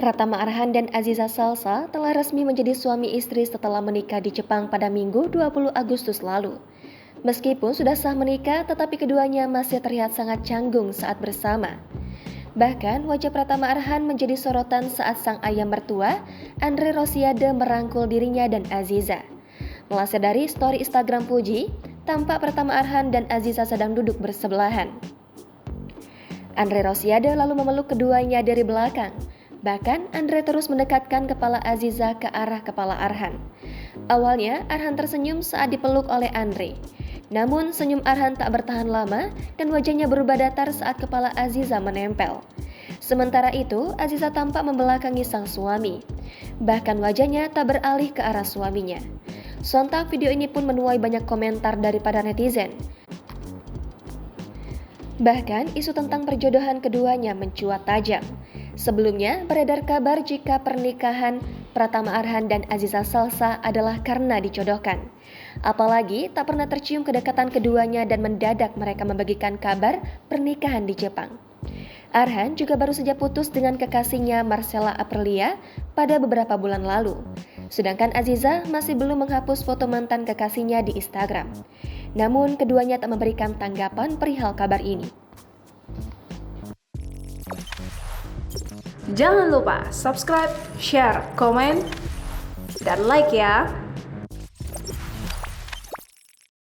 Pratama Arhan dan Aziza Salsa telah resmi menjadi suami istri setelah menikah di Jepang pada Minggu 20 Agustus lalu. Meskipun sudah sah menikah, tetapi keduanya masih terlihat sangat canggung saat bersama. Bahkan wajah Pratama Arhan menjadi sorotan saat sang ayah mertua, Andre Rosiade, merangkul dirinya dan Aziza. Melansir dari story Instagram Puji, tampak Pratama Arhan dan Aziza sedang duduk bersebelahan. Andre Rosiade lalu memeluk keduanya dari belakang. Bahkan Andre terus mendekatkan kepala Aziza ke arah kepala Arhan. Awalnya Arhan tersenyum saat dipeluk oleh Andre. Namun senyum Arhan tak bertahan lama dan wajahnya berubah datar saat kepala Aziza menempel. Sementara itu Aziza tampak membelakangi sang suami. Bahkan wajahnya tak beralih ke arah suaminya. Sontak video ini pun menuai banyak komentar dari para netizen. Bahkan isu tentang perjodohan keduanya mencuat tajam. Sebelumnya beredar kabar jika pernikahan Pratama Arhan dan Aziza Salsa adalah karena dicodohkan. Apalagi tak pernah tercium kedekatan keduanya dan mendadak mereka membagikan kabar pernikahan di Jepang. Arhan juga baru saja putus dengan kekasihnya Marcella Aprilia pada beberapa bulan lalu. Sedangkan Aziza masih belum menghapus foto mantan kekasihnya di Instagram. Namun keduanya tak memberikan tanggapan perihal kabar ini. Jangan lupa subscribe, share, komen, dan like ya!